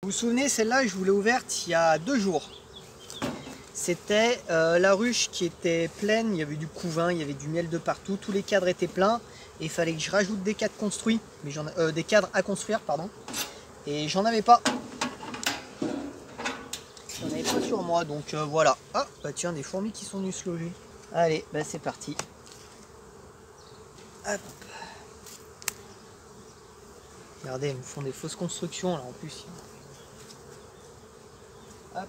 vous souvenez, celle-là, je vous l'ai ouverte il y a 2 jours. C'était la ruche qui était pleine, il y avait du couvain, il y avait du miel de partout, tous les cadres étaient pleins. Et il fallait que je rajoute des cadres construits, mais des cadres à construire, pardon. Et j'en avais pas. J'en avais pas sur moi, donc voilà. Ah, bah tiens, des fourmis qui sont venues se loger. Allez, bah c'est parti. Hop. Regardez, ils me font des fausses constructions là en plus. Hop.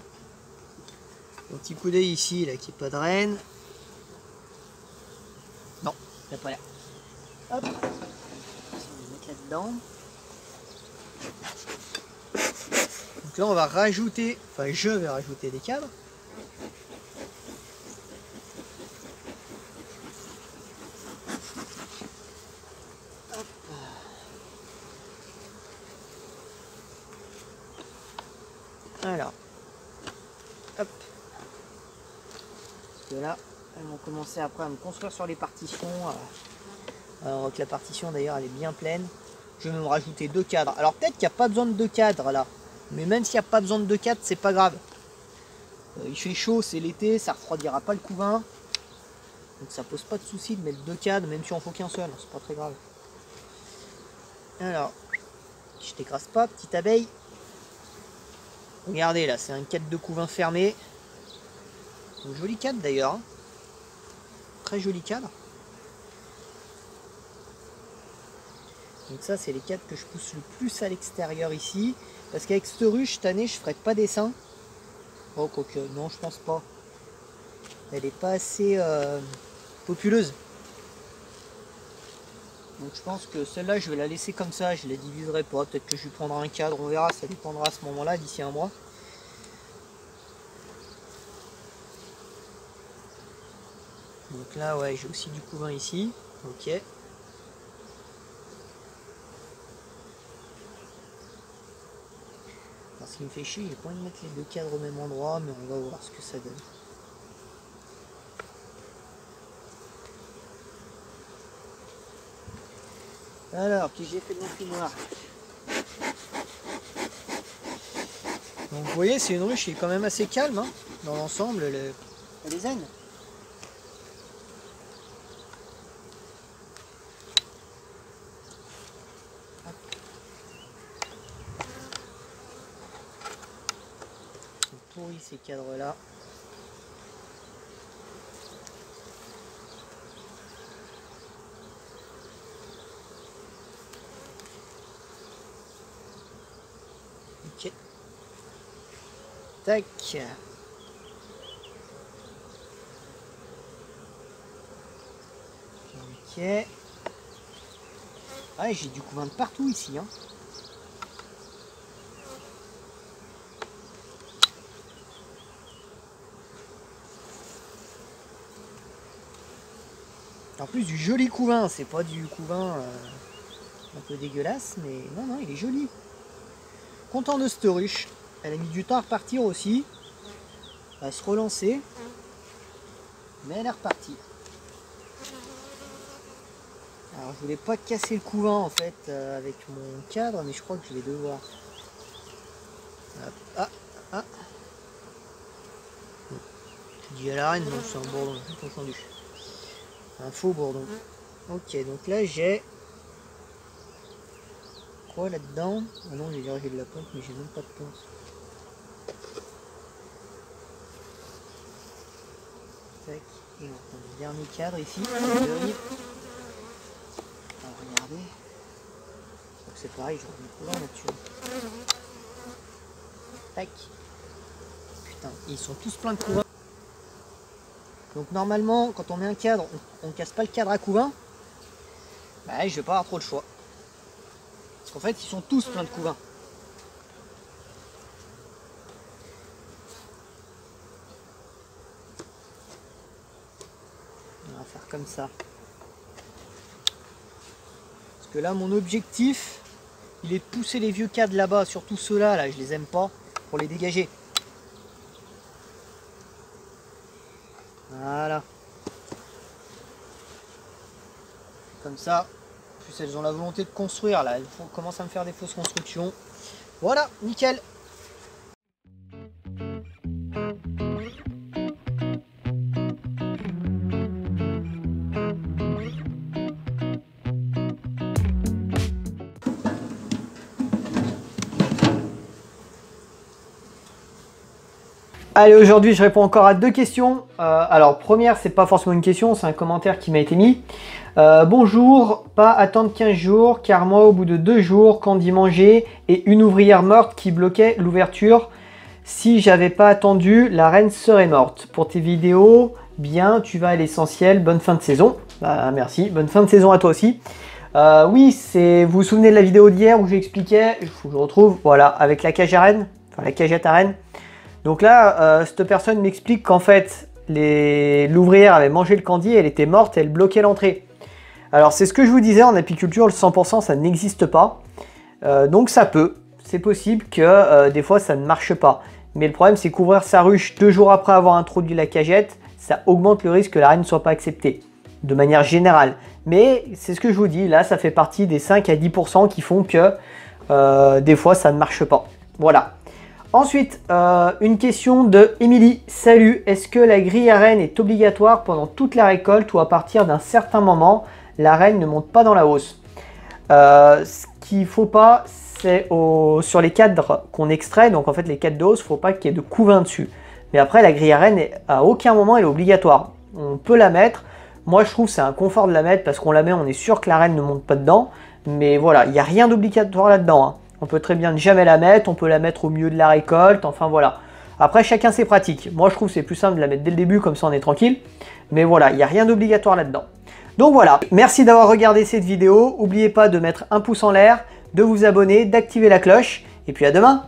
Un petit coup d'œil ici, là, qui est pas de reine. Non, il n'a pas l'air. Hop. On va mettre là-dedans. Donc là, on va rajouter, enfin, je vais rajouter des cadres. Hop. Alors. Hop. Parce que là, elles vont commencer après à me construire sur les partitions. Alors que la partition d'ailleurs elle est bien pleine. Je vais me rajouter 2 cadres. Alors peut-être qu'il n'y a pas besoin de 2 cadres là. Mais même s'il n'y a pas besoin de 2 cadres, c'est pas grave. Il fait chaud, c'est l'été, ça refroidira pas le couvain. Donc ça pose pas de souci de mettre 2 cadres, même si on faut qu'un seul, c'est pas très grave. Alors, je t'écrase pas, petite abeille. Regardez là, c'est un cadre de couvain fermé. Un joli cadre d'ailleurs. Hein. Très joli cadre. Donc ça c'est les cadres que je pousse le plus à l'extérieur ici. Parce qu'avec cette ruche cette année je ferai pas dessin. Oh quoique, non je pense pas. Elle est pas assez populeuse. Donc je pense que celle-là je vais la laisser comme ça, je la diviserai pas. Peut-être que je lui prendrai un cadre, on verra, ça dépendra à ce moment-là, d'ici un mois. Donc là ouais j'ai aussi du couvain ici. Ok. Alors, ce qui me fait chier, j'ai pas envie de mettre les 2 cadres au même endroit, mais on va voir ce que ça donne. Alors, qu'est-ce que j'ai fait de mon fumoir? Donc vous voyez, c'est une ruche qui est quand même assez calme, hein, dans l'ensemble, elle est zen. On pourrit ces cadres-là. Ok. Tac. Ok. Ah, j'ai du couvain de partout ici. Hein. En plus du joli couvain, c'est pas du couvain un peu dégueulasse, mais non, non, il est joli. Content de cette ruche. Elle a mis du temps à repartir aussi. À se relancer. Mais elle est repartie. Alors je voulais pas casser le couvain en fait avec mon cadre, mais je crois que je vais devoir. Hop, ah, ah. Tu dis à la reine, non c'est un bourdon, j'ai confondu. Un faux bourdon. Ok, donc là j'ai quoi là-dedans? Ah non, j'ai de la pompe, mais j'ai même pas de pince. Tac, et on prend le dernier cadre ici. Alors regardez. C'est pareil, je remets le couvain là-dessus. Tac. Putain, ils sont tous pleins de couvain. Donc normalement, quand on met un cadre, on casse pas le cadre à couvain. Bah, je vais pas avoir trop le choix. Parce qu'en fait, ils sont tous pleins de couvain. On va faire comme ça. Parce que là, mon objectif, il est de pousser les vieux cadres là-bas, surtout ceux-là, là, je les aime pas, pour les dégager. Voilà. Comme ça, en plus elles ont la volonté de construire, là, elles commencent à me faire des fausses constructions. Voilà, nickel. Allez, aujourd'hui, je réponds encore à 2 questions. Alors, première, c'est pas forcément une question, c'est un commentaire qui m'a été mis. Bonjour, pas attendre 15 jours, car moi, au bout de 2 jours, quand d'y manger, et une ouvrière morte qui bloquait l'ouverture, si j'avais pas attendu, la reine serait morte. Pour tes vidéos, bien, tu vas à l'essentiel. Bonne fin de saison. Bah, merci, bonne fin de saison à toi aussi. Oui, vous vous souvenez de la vidéo d'hier où j'expliquais, il faut que je retrouve, voilà, avec la cage à reine, enfin la cagette à reine. Donc là, cette personne m'explique qu'en fait, l'ouvrière avait mangé le candy, elle était morte, elle bloquait l'entrée. Alors c'est ce que je vous disais, en apiculture, le 100% ça n'existe pas. Donc ça peut, c'est possible que des fois ça ne marche pas. Mais le problème c'est qu'ouvrir sa ruche 2 jours après avoir introduit la cagette, ça augmente le risque que la reine ne soit pas acceptée, de manière générale. Mais c'est ce que je vous dis, là ça fait partie des 5 à 10% qui font que des fois ça ne marche pas. Voilà. Ensuite, une question de Émilie. Salut, est-ce que la grille à reine est obligatoire pendant toute la récolte ou à partir d'un certain moment, la reine ne monte pas dans la hausse? Ce qu'il ne faut pas, c'est sur les cadres qu'on extrait, donc en fait les cadres de hausse, il ne faut pas qu'il y ait de couvain dessus. Mais après, la grille à reine, à aucun moment, elle est obligatoire. On peut la mettre. Moi, je trouve que c'est un confort de la mettre parce qu'on la met, on est sûr que la reine ne monte pas dedans. Mais voilà, il n'y a rien d'obligatoire là-dedans, hein. On peut très bien ne jamais la mettre, on peut la mettre au milieu de la récolte, enfin voilà. Après, chacun ses pratiques. Moi, je trouve que c'est plus simple de la mettre dès le début, comme ça on est tranquille. Mais voilà, il n'y a rien d'obligatoire là-dedans. Donc voilà, merci d'avoir regardé cette vidéo. N'oubliez pas de mettre un pouce en l'air, de vous abonner, d'activer la cloche. Et puis à demain!